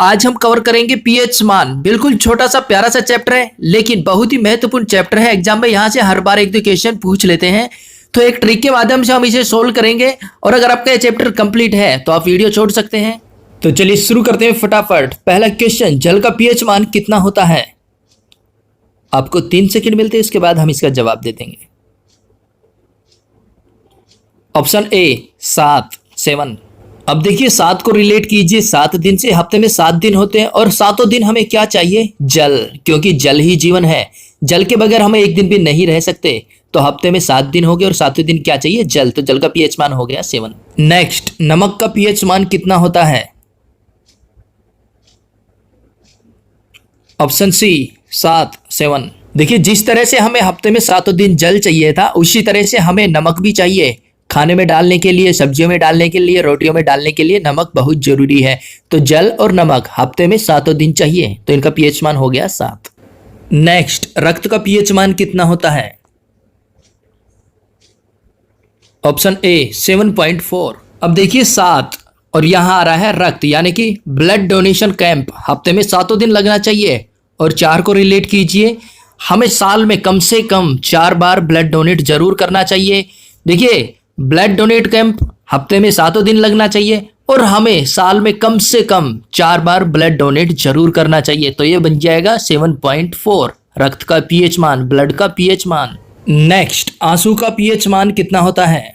आज हम कवर करेंगे पीएच मान। बिल्कुल छोटा सा प्यारा सा चैप्टर है, लेकिन बहुत ही महत्वपूर्ण चैप्टर है। एग्जाम में यहाँ से हर बार एक दो क्वेश्चन पूछ लेते हैं, तो एक ट्रिक के माध्यम से हम इसे सोल्व करेंगे। और अगर आपका ये चैप्टर कंप्लीट है तो आप वीडियो छोड़ सकते हैं। तो चलिए शुरू करते हैं फटाफट। पहला क्वेश्चन, जल का पीएच मान कितना होता है? आपको 3 सेकंड मिलते हैं, इसके बाद हम इसका जवाब दे देंगे। Option A 7। अब देखिए 7 को रिलेट कीजिए 7 दिन से। हफ्ते में 7 दिन होते हैं और 7 दिन हमें क्या चाहिए? जल, क्योंकि जल ही जीवन है। जल के बगैर हम एक दिन भी नहीं रह सकते। तो हफ्ते में 7 दिन हो गए और 7वें दिन क्या चाहिए? जल। तो जल का पीएच मान हो गया 7। नेक्स्ट, नमक का पीएच मान कितना होता है? Option C 7। देखिए जिस तरह से हमें हफ्ते में 7 दिन जल चाहिए था, उसी तरह से हमें नमक भी चाहिए। खाने में डालने के लिए, सब्जियों में डालने के लिए, रोटियों में डालने के लिए नमक बहुत जरूरी है। तो जल और नमक हफ्ते में 7 दिन चाहिए, तो इनका पीएच मान हो गया 7। नेक्स्ट, रक्त का पीएच मान कितना होता है? Option A 7.4। अब देखिए 7 और यहां आ रहा है रक्त, यानी कि ब्लड डोनेशन कैंप। हफ्ते में 7 दिन लगना चाहिए। और 4 को रिलेट कीजिए, हमें साल में कम से कम 4 बार ब्लड डोनेट जरूर करना चाहिए। देखिए ब्लड डोनेट कैंप हफ्ते में 7 दिन लगना चाहिए और हमें साल में कम से कम 4 बार ब्लड डोनेट जरूर करना चाहिए। तो ये बन जाएगा 7.4 रक्त का पीएच मान, ब्लड का पीएच मान। नेक्स्ट, आंसू का पीएच मान कितना होता है?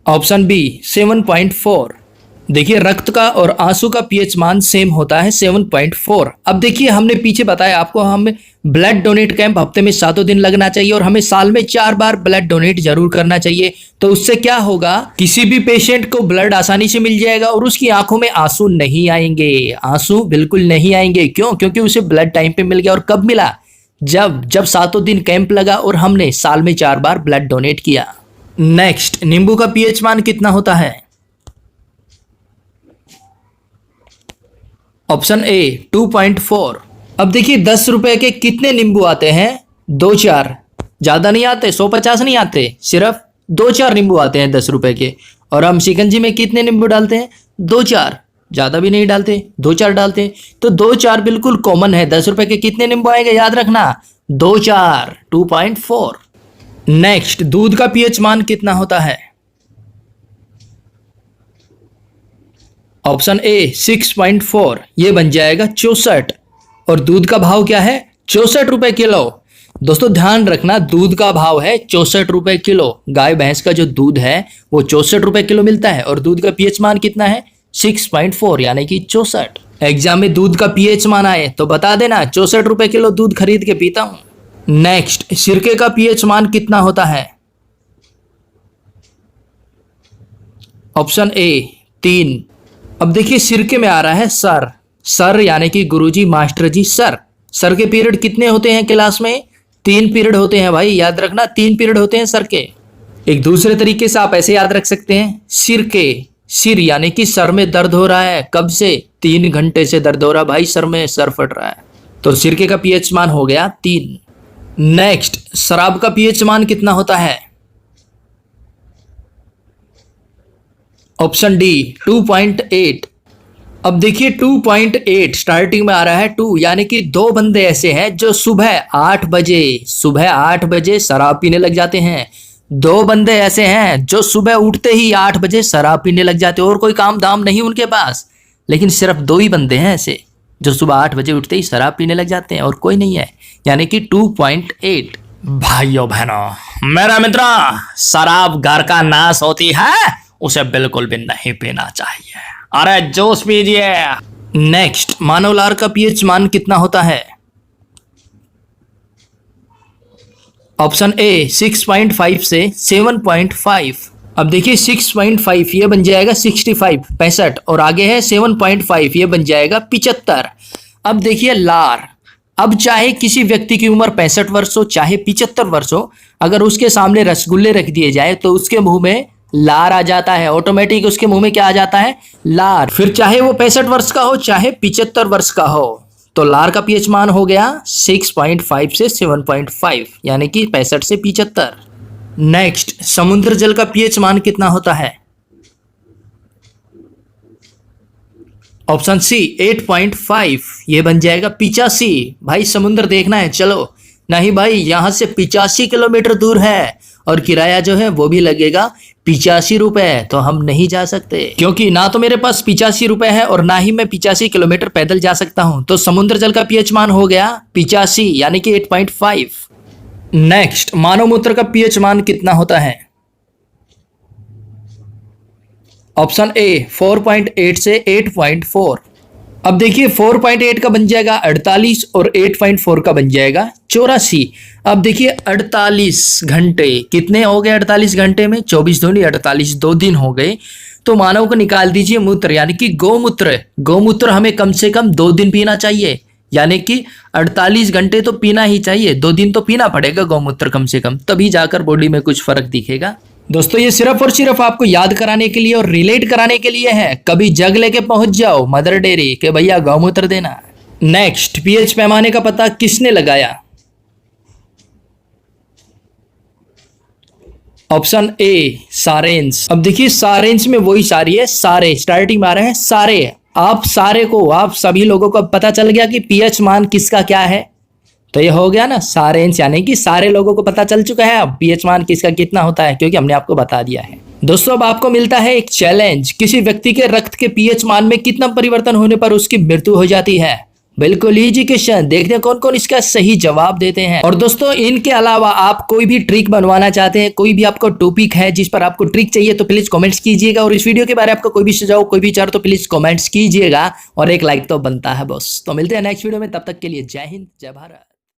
Option B 7.4। देखिए रक्त का और आंसू का पीएच मान सेम होता है 7.4। अब देखिए हमने पीछे बताया आपको, हमें ब्लड डोनेट कैंप हफ्ते में 7 दिन लगना चाहिए और हमें साल में 4 बार ब्लड डोनेट जरूर करना चाहिए। तो उससे क्या होगा, किसी भी पेशेंट को ब्लड आसानी से मिल जाएगा और उसकी आंखों में आंसू नहीं आएंगे। आंसू बिल्कुल नहीं आएंगे। क्यों? क्योंकि उसे ब्लड टाइम पे मिल गया। और कब मिला? जब 7 दिन कैंप लगा और हमने साल में 4 बार ब्लड डोनेट किया। नेक्स्ट, नींबू का पीएच मान कितना होता है? Option A 2.4। अब देखिए 10 रुपए के कितने नींबू आते हैं? 2-4। ज्यादा नहीं आते, 150 नहीं आते, सिर्फ 2-4 नींबू आते हैं 10 रुपए के। और हम शिकंजी में कितने नींबू डालते हैं? 2-4। ज्यादा भी नहीं डालते, 2-4 डालते हैं। तो 2-4 बिल्कुल कॉमन है। 10 रुपए के कितने नींबू आएंगे? याद रखना, 2-4, 2.4। नेक्स्ट, दूध का पीएच मान कितना होता है? ऑप्शन ए 6.4, ये बन जाएगा 64। और दूध का भाव क्या है? 64 रुपए किलो। दोस्तों ध्यान रखना, दूध का भाव है 64 रुपए किलो। गाय भैंस का जो दूध है वो 64 रुपए किलो मिलता है। और दूध का पीएच मान कितना है? 6.4, यानी कि 64। एग्जाम में दूध का पीएच मान आए तो बता देना, 64 रुपए किलो दूध खरीद के पीता हूं। नेक्स्ट, सिरके का पीएच मान कितना होता है? Option A 3। अब देखिए सिरके में आ रहा है सर यानी कि गुरुजी, मास्टर जी, सर के पीरियड कितने होते हैं क्लास में? 3 पीरियड होते हैं भाई, याद रखना, 3 पीरियड होते हैं सर के। एक दूसरे तरीके से आप ऐसे याद रख सकते हैं, सिर यानी कि सर में दर्द हो रहा है। कब से? 3 घंटे से दर्द हो रहा है भाई, सर में सर फट रहा है। तो सिरके का पीएच मान हो गया 3। नेक्स्ट, शराब का पीएच मान कितना होता है? Option D 2.8। अब देखिए 2.8 स्टार्टिंग में आ रहा है 2, यानी कि 2 बंदे ऐसे हैं जो सुबह 8 बजे शराब पीने लग जाते हैं। 2 बंदे ऐसे हैं जो सुबह उठते ही 8 बजे शराब पीने लग जाते हैं और कोई काम धाम नहीं उनके पास। लेकिन सिर्फ 2 ही बंदे हैं ऐसे जो सुबह 8 बजे उठते ही शराब पीने लग जाते हैं और कोई नहीं है, यानी कि 2.8। भाइयों बहनों, मेरा मित्र, शराब घर का नाश होती है, उसे बिल्कुल भी नहीं पीना चाहिए। अरे जूस पीजिए। नेक्स्ट, मानव लार का पीएच मान कितना होता है? ऑप्शन ए 6.5 से 7.5। अब देखिए 6.5 ये बन जाएगा 65 और आगे है 7.5, ये बन जाएगा 75। अब देखिए लार, अब चाहे किसी व्यक्ति की उम्र 65 वर्ष हो चाहे 75 वर्ष हो, अगर उसके सामने रसगुल्ले रख दिए जाए तो उसके मुंह में लार आ जाता है। ऑटोमेटिक उसके मुंह में क्या आ जाता है? लार। फिर चाहे वो 65 वर्ष का हो चाहे 75 वर्ष का हो। तो लार का पीएच मान हो गया 6.5 से 7.5, यानी कि 65 से 75। नेक्स्ट, समुद्र जल का पीएच मान कितना होता है? ऑप्शन सी 8.5 ये बन जाएगा 85। भाई समुद्र देखना है चलो। नहीं भाई, यहाँ से 85 किलोमीटर दूर है और किराया जो है वो भी लगेगा 85 रुपए, तो हम नहीं जा सकते क्योंकि ना तो मेरे पास 85 रुपए है और ना ही मैं 85 किलोमीटर पैदल जा सकता हूँ। तो समुद्र जल का पीएच मान हो गया 85 यानी कि 8.5। नेक्स्ट, मानव मूत्र का पीएच मान कितना होता है? ऑप्शन ए 4.8 से 8.4। अब देखिए 4.8 का बन जाएगा 48 और 8.4 का बन जाएगा 84। अब देखिए 48 घंटे कितने हो गए? 48 घंटे में 24 दूनी 48, 2 दिन हो गए। तो मानव को निकाल दीजिए मूत्र यानी कि गोमूत्र। गोमूत्र हमें कम से कम 2 दिन पीना चाहिए, यानी कि 48 घंटे तो पीना ही चाहिए, 2 दिन तो पीना पड़ेगा गौमूत्र कम से कम, तभी जाकर बॉडी में कुछ फर्क दिखेगा। दोस्तों ये सिर्फ और सिर्फ आपको याद कराने के लिए और रिलेट कराने के लिए है। कभी जग लेके पहुंच जाओ मदर डेयरी के भैया गौमूत्र देना। नेक्स्ट, पीएच पैमाने का पता किसने लगाया? Option A Sorensen. अब देखिए सारेंस में वही सारी है, सारे स्टार्टिंग में आ रहे हैं सारे। आप सारे को, आप सभी लोगों को पता चल गया कि पीएच मान किसका क्या है। तो ये हो गया ना सारेंस, यानी कि सारे लोगों को पता चल चुका है अब पीएच मान किसका कितना होता है, क्योंकि हमने आपको बता दिया है। दोस्तों अब आपको मिलता है एक चैलेंज, किसी व्यक्ति के रक्त के पीएच मान में कितना परिवर्तन होने पर उसकी मृत्यु हो जाती है। बिल्कुल इजी क्वेश्चन, देखते हैं कौन कौन इसका सही जवाब देते हैं। और दोस्तों इनके अलावा आप कोई भी ट्रिक बनवाना चाहते हैं, कोई भी आपको टॉपिक है जिस पर आपको ट्रिक चाहिए, तो प्लीज कमेंट्स कीजिएगा। और इस वीडियो के बारे में आपको कोई भी सुझाव, कोई भी विचार, तो प्लीज कमेंट्स कीजिएगा और एक लाइक तो बनता है बॉस। तो मिलते हैं नेक्स्ट वीडियो में, तब तक के लिए जय हिंद जय भारत।